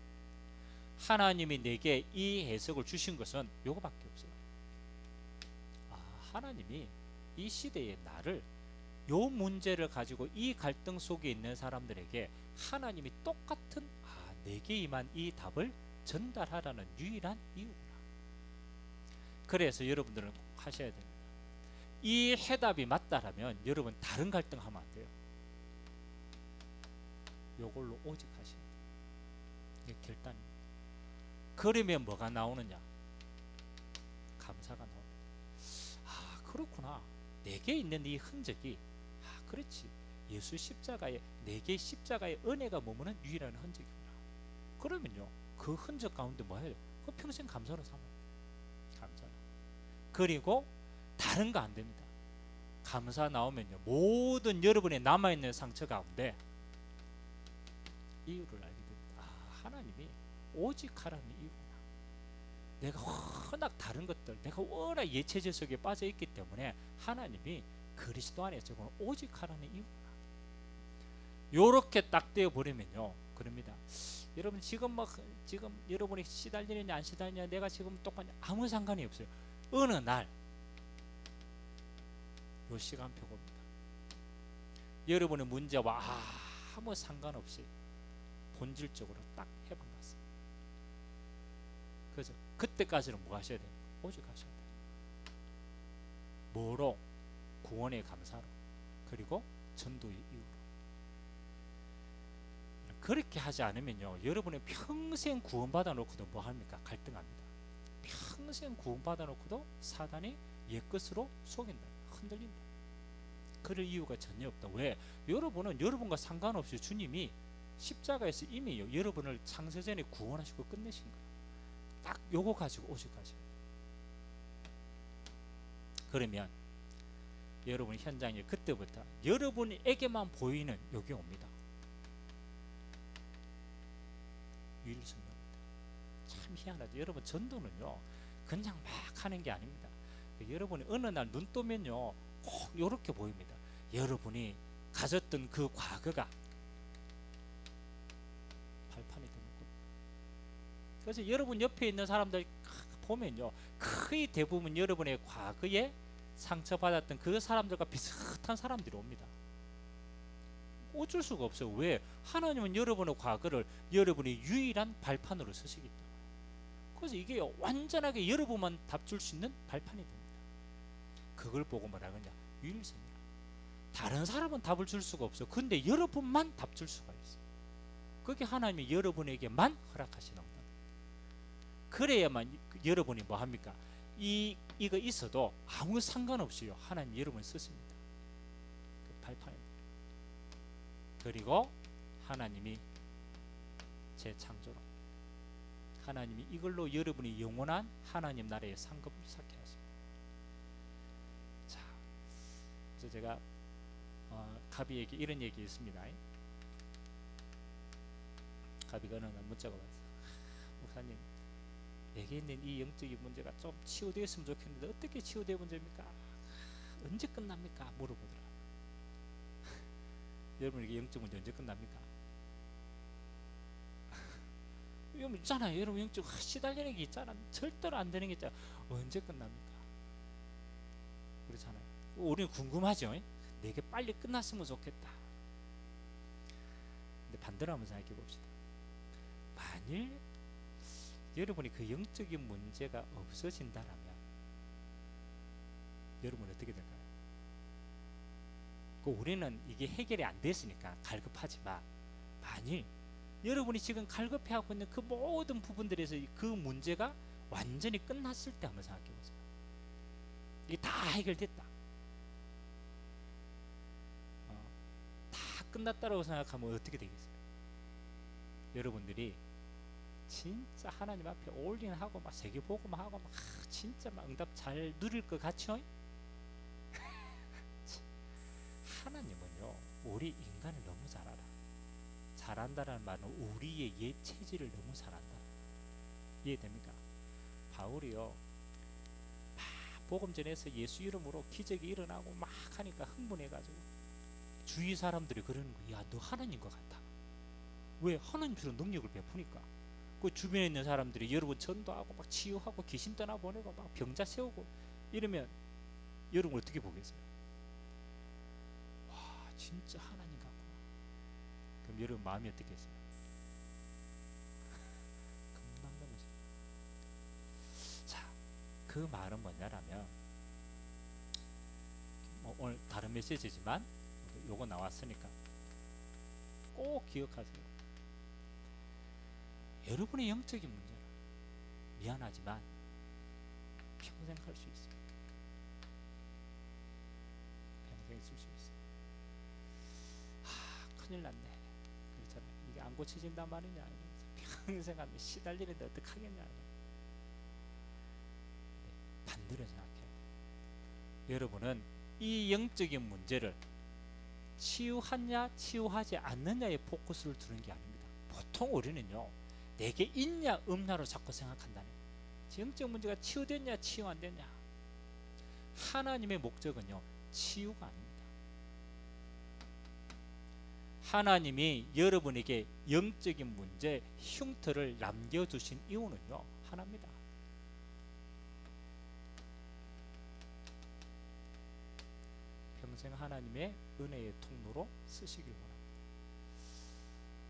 하나님이 내게 이 해석을 주신 것은 요거밖에 없어요. 하나님이 이 시대의 나를, 요 문제를 가지고 이 갈등 속에 있는 사람들에게 하나님이 똑같은 내게 임한 이 답을 전달하라는 유일한 이유구나. 그래서 여러분들은 꼭 하셔야 됩니다. 이 해답이 맞다라면 여러분 다른 갈등하면 안 돼요. 요걸로 오직 하셔야 돼요. 이게 결단입니다. 그러면 뭐가 나오느냐? 감사가 나옵니다. 그렇구나. 내게 있는 이 흔적이, 그렇지, 예수 십자가에, 내게 십자가의 은혜가 머무는 유일한 흔적이구나. 그러면요, 그 흔적 가운데 뭐 해요? 그 평생 감사로 삼아요. 감사로. 그리고 다른 거 안 됩니다. 감사 나오면요, 모든 여러분의 남아있는 상처 가운데 이유를 알게 됩니다. 하나님이 오직 하라는 이유구나. 내가 워낙 다른 것들, 내가 워낙 예체질 속에 빠져 있기 때문에 하나님이 그리스도 안에서 오직 하라는 이유구나. 요렇게 딱 되어 버리면요, 그럽니다. 여러분 지금 여러분이 시달리느냐 안 시달리느냐, 내가 지금 똑같냐, 아무 상관이 없어요. 어느 날 요 시간표입니다. 여러분의 문제와 아무 상관없이 본질적으로 딱 해방받습니다. 그죠? 그때까지는 뭐 하셔야 돼요? 오직 하셔야 돼요. 뭐로? 구원의 감사로, 그리고 전도의 이유로. 그렇게 하지 않으면요, 여러분의 평생 구원받아 놓고도 뭐 합니까? 갈등합니다. 평생 구원받아 놓고도 사단이 옛것으로 속인다, 흔들린다. 그럴 이유가 전혀 없다. 왜? 여러분은 여러분과 상관없이 주님이 십자가에서 이미 여러분을 창세전에 구원하시고 끝내신 거예요. 딱 요거 가지고 오직 하셔야 돼요. 그러면 여러분 현장에 그때부터 여러분에게만 보이는 요게 옵니다. 유일성입니다. 참 희한하죠. 여러분 전도는요, 그냥 막 하는 게 아닙니다. 여러분이 어느 날 눈 뜨면요, 꼭 요렇게 보입니다. 여러분이 가졌던 그 과거가 발판이 되는 겁니다. 그래서 여러분 옆에 있는 사람들 보면요, 거의 대부분 여러분의 과거에 상처받았던 그 사람들과 비슷한 사람들이 옵니다. 어쩔 수가 없어요. 왜? 하나님은 여러분의 과거를 여러분의 유일한 발판으로 쓰시기 때문에. 그래서 이게 완전하게 여러분만 답 줄 수 있는 발판이 됩니다. 그걸 보고 뭐라 그러냐? 유일성이라. 다른 사람은 답을 줄 수가 없어. 근데 여러분만 답 줄 수가 있어. 그게 하나님이 여러분에게만 허락하시는 겁니다. 그래야만 여러분이 뭐 합니까? 이거 있어도 아무 상관없이요, 하나님 여러분 쓰십니다. 그 발판입니다. 그리고 하나님이 재창조로 하나님이 이걸로 여러분이 영원한 하나님 나라의 상급을 쌓게 하십니다. 자, 그래서 제가 가비에게 이런 얘기 있습니다. 가비가 어느 날 문자가 왔어요. 목사님, 내게 있는 이 영적인 문제가 좀 치유되었으면 좋겠는데 어떻게 치유되는 문제입니까? 언제 끝납니까? 물어보더라. 여러분에게 영적 문제 언제 끝납니까? 여러분 있잖아요. 여러분 영적 시달리는 게 있잖아. 절대로 안 되는 게 있잖아. 언제 끝납니까? 그렇잖아요. 우리는 궁금하죠. 내게 빨리 끝났으면 좋겠다. 근데 반대로 한번 생각해 봅시다. 만일 여러분이 그 영적인 문제가 없어진다라면 여러분은 어떻게 될까요? 우리는 이게 해결이 안 됐으니까 갈급하지만 만일 여러분이 지금 갈급해하고 있는 그 모든 부분들에서 그 문제가 완전히 끝났을 때 한번 생각해 보세요. 이게 다 해결됐다. 다 끝났다고 생각하면 어떻게 되겠어요? 여러분들이 진짜 하나님 앞에 올인하고 막 세계복음 하고 막 진짜 막 응답 잘 누릴 것 같죠? 하나님은요, 우리 인간을 너무 잘 알아. 잘한다는 말은 우리의 옛 체질을 너무 잘 안다. 이해됩니까? 바울이요, 막 복음 전해서 예수 이름으로 기적이 일어나고 막 하니까 흥분해가지고 주위 사람들이 그러는 거야. 야, 너 하나님 것 같아. 왜? 하나님처럼 능력을 베푸니까. 그 주변에 있는 사람들이 여러분 전도하고 막 치유하고 귀신 떠나보내고 막 병자 세우고 이러면 여러분 어떻게 보겠어요? 와, 진짜 하나님 같구나. 그럼 여러분 마음이 어떻겠어요? 금방 넘어져요. 자, 그 말은 뭐냐라면 오늘 다른 메시지지만 요거 나왔으니까 꼭 기억하세요. 여러분의 영적인 문제는 미안하지만 평생 할 수 있어요. 평생 쓸 수 있어요. 큰일 났네. 그렇잖아요. 이게 안 고쳐진단 말이냐. 평생 하면 시달리는데 어떡하겠냐. 반대로 생각해야 돼요. 여러분은 이 영적인 문제를 치유하냐 치유하지 않느냐에 포커스를 두는 게 아닙니다. 보통 우리는요, 내게 있냐 없냐로 자꾸 생각한다는 거예요. 영적 문제가 치유됐냐 치유 안 됐냐. 하나님의 목적은요, 치유가 아닙니다. 하나님이 여러분에게 영적인 문제 흉터를 남겨두신 이유는요, 하나입니다. 평생 하나님의 은혜의 통로로 쓰시길 원합니다.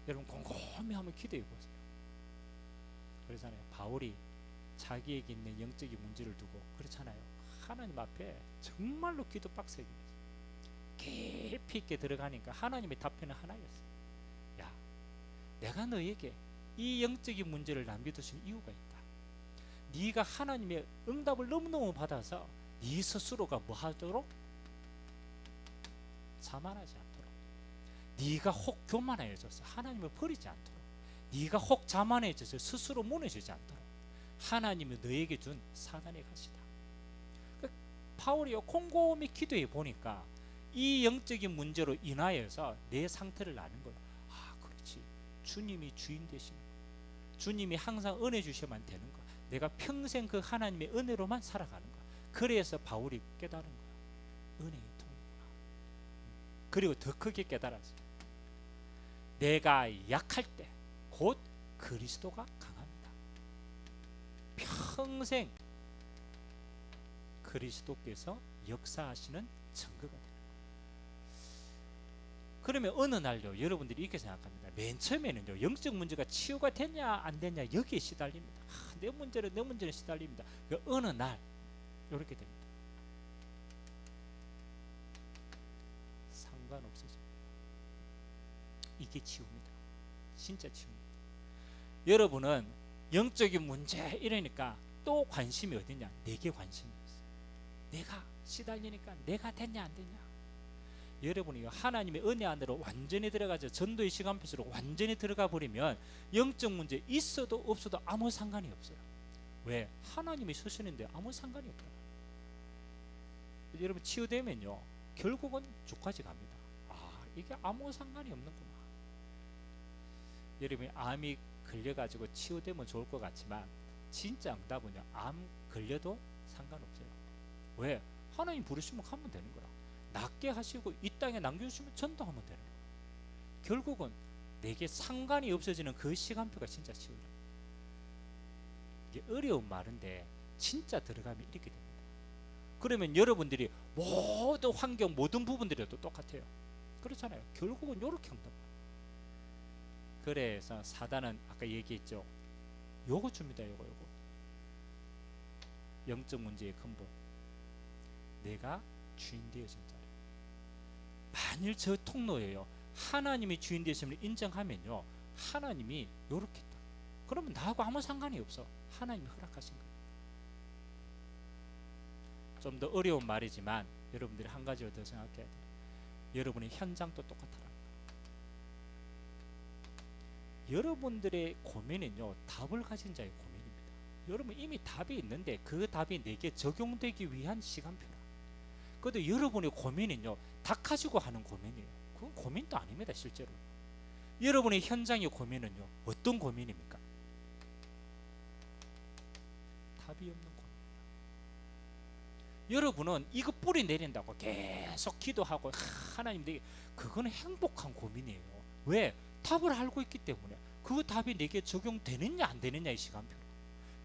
여러분 곰곰이 한번 기도해 보세요. 그렇잖아요. 바울이 자기에게 있는 영적인 문제를 두고 그렇잖아요. 하나님 앞에 정말로 기도 빡세게 했어요. 깊이 있게 들어가니까 하나님의 답변은 하나였어요. 야, 내가 너에게 이 영적인 문제를 남겨두신 이유가 있다. 네가 하나님의 응답을 너무너무 받아서 네 스스로가 뭐 하도록? 자만하지 않도록. 네가 혹 교만해져서 하나님을 버리지 않도록. 네가 혹 자만해져서 스스로 무너지지 않도록 하나님이 너에게 준 사단의 가시다. 바울이요, 곰곰이 기도해 보니까 이 영적인 문제로 인하여서 내 상태를 아는 거예요. 아, 그렇지. 주님이 주인 되시는 거야. 주님이 항상 은혜 주셔만 되는 거야. 내가 평생 그 하나님의 은혜로만 살아가는 거야. 그래서 바울이 깨달은 거야. 은혜의 통로구나. 그리고 더 크게 깨달았어요. 내가 약할 때 곧 그리스도가 강합니다. 평생 그리스도께서 역사하시는 증거가 됩니다. 그러면 어느 날요, 여러분들이 이렇게 생각합니다. 맨 처음에는요, 영적 문제가 치유가 됐냐 안 됐냐 여기에 시달립니다. 내 문제는 시달립니다. 어느 날 이렇게 됩니다. 상관없어집니다. 이게 치유입니다. 진짜 치유입니다. 여러분은 영적인 문제 이러니까 또 관심이 어디냐? 내게 관심이 있어요. 내가 시달리니까 내가 됐냐 안 됐냐. 여러분이 하나님의 은혜 안으로 완전히 들어가서 전도의 시간표 속으로 완전히 들어가 버리면 영적 문제 있어도 없어도 아무 상관이 없어요. 왜? 하나님이 쓰시는데 아무 상관이 없다. 여러분 치유되면요 결국은 주까지 갑니다. 아, 이게 아무 상관이 없는구나. 여러분이 암이 걸려가지고 치유되면 좋을 것 같지만 진짜 응답은요 암 걸려도 상관없어요. 왜? 하나님 부르시면 하면 되는 거라. 낫게 하시고 이 땅에 남겨주시면 전도하면 되는 거라. 결국은 내게 상관이 없어지는 그 시간표가 진짜 치유라. 이게 어려운 말인데 진짜 들어가면 이렇게 됩니다. 그러면 여러분들이 모든 환경 모든 부분들에도 똑같아요. 그렇잖아요. 결국은 이렇게 한단 말이에요. 그래서 사단은 아까 얘기했죠. 요거 줍니다. 요거 영적 문제의 근본, 내가 주인 되어진 자리. 만일 저 통로예요 하나님이 주인 되심을 인정하면요 하나님이 요렇게 딱 그러면 나하고 아무 상관이 없어. 하나님이 허락하신 거예요. 좀 더 어려운 말이지만 여러분들이 한 가지를 더 생각해야 돼요. 여러분의 현장도 똑같아라. 여러분들의 고민은요 답을 가진 자의 고민입니다. 여러분 이미 답이 있는데 그 답이 내게 적용되기 위한 시간표라. 그런데 여러분의 고민은요 다 가지고 하는 고민이에요. 그건 고민도 아닙니다. 실제로 여러분의 현장의 고민은요 어떤 고민입니까? 답이 없는 고민입니다. 여러분은 이거 뿌리 내린다고 계속 기도하고 하나님 내게 그거는 행복한 고민이에요. 왜? 답을 알고 있기 때문에. 그 답이 내게 적용되느냐 안 되느냐의 시간표,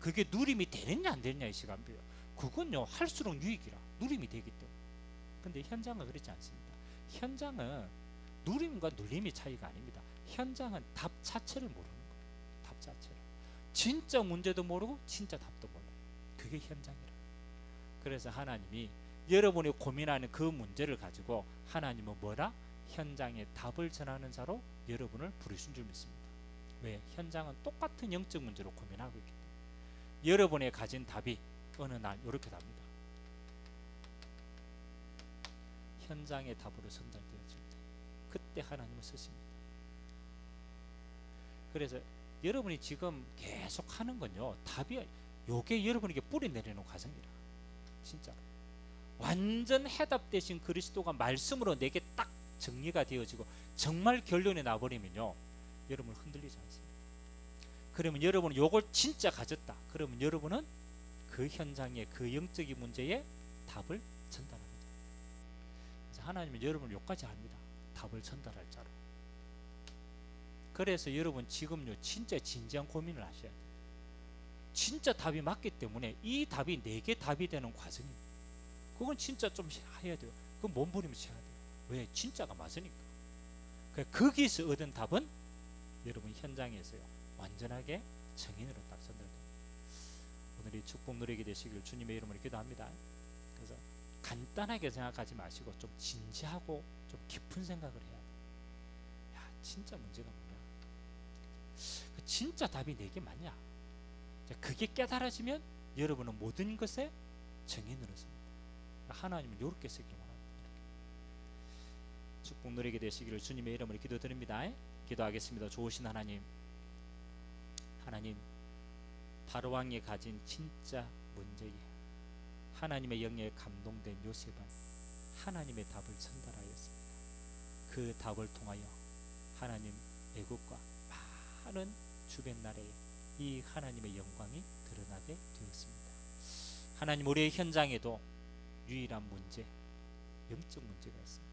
그게 누림이 되느냐 안 되느냐의 시간표요. 그건요 할수록 유익이라 누림이 되기 때문에. 근데 현장은 그렇지 않습니다. 현장은 누림과 눌림의 차이가 아닙니다. 현장은 답 자체를 모르는 거예요. 답 자체를. 진짜 문제도 모르고 진짜 답도 몰라요. 그게 현장이라. 그래서 하나님이 여러분이 고민하는 그 문제를 가지고 하나님은 뭐라? 현장에 답을 전하는 자로 여러분을 부르신 줄 믿습니다. 왜? 현장은 똑같은 영적 문제로 고민하고 있기 때문에. 여러분의 가진 답이 어느 날 이렇게 답니다. 현장의 답으로 전달되어질 때 그때 하나님을 쓰십니다. 그래서 여러분이 지금 계속 하는 건요 답이 요게 여러분에게 뿌리 내리는 과정이라. 진짜로 완전 해답되신 그리스도가 말씀으로 내게 딱 정리가 되어지고 정말 결론이 나버리면요 여러분 흔들리지 않습니다. 그러면 여러분은 요걸 진짜 가졌다. 그러면 여러분은 그 현장의 그 영적인 문제에 답을 전달합니다. 그래서 하나님은 여러분을 요까지 합니다. 답을 전달할 자로. 그래서 여러분 지금요 진짜 진지한 고민을 하셔야 돼요. 진짜 답이 맞기 때문에 이 답이 내게 답이 되는 과정입니다. 그건 진짜 좀 해야 돼요. 그건 몸부림을 쳐야 돼요. 왜? 진짜가 맞으니까. 거기서 얻은 답은 여러분 현장에서요 완전하게 정인으로 딱 전달됩니다. 오늘 이 축복 누리게 되시길 주님의 이름으로 기도합니다. 그래서 간단하게 생각하지 마시고 좀 진지하고 좀 깊은 생각을 해야 돼요. 야, 진짜 문제가 뭐냐? 진짜 답이 내게 맞냐? 그게 깨달아지면 여러분은 모든 것에 정인으로 섭니다. 하나님은 이렇게 쓰기를 원합니다. 축복 누리게 되시기를 주님의 이름으로 기도드립니다. 기도하겠습니다. 좋으신 하나님, 하나님 바로왕이 가진 진짜 문제에 하나님의 영에 감동된 요셉은 하나님의 답을 전달하였습니다. 그 답을 통하여 하나님 애국과 많은 주변 나라에 이 하나님의 영광이 드러나게 되었습니다. 하나님 우리의 현장에도 유일한 문제, 영적 문제가 있습니다.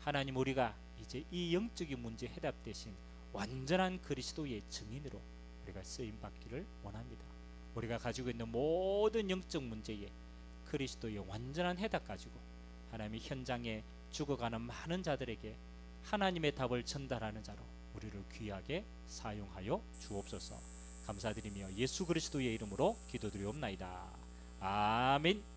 하나님 우리가 이제 이 영적인 문제 해답 대신 완전한 그리스도의 증인으로 우리가 쓰임 받기를 원합니다. 우리가 가지고 있는 모든 영적 문제에 그리스도의 완전한 해답 가지고 하나님의 현장에 죽어가는 많은 자들에게 하나님의 답을 전달하는 자로 우리를 귀하게 사용하여 주옵소서. 감사드리며 예수 그리스도의 이름으로 기도드리옵나이다. 아멘.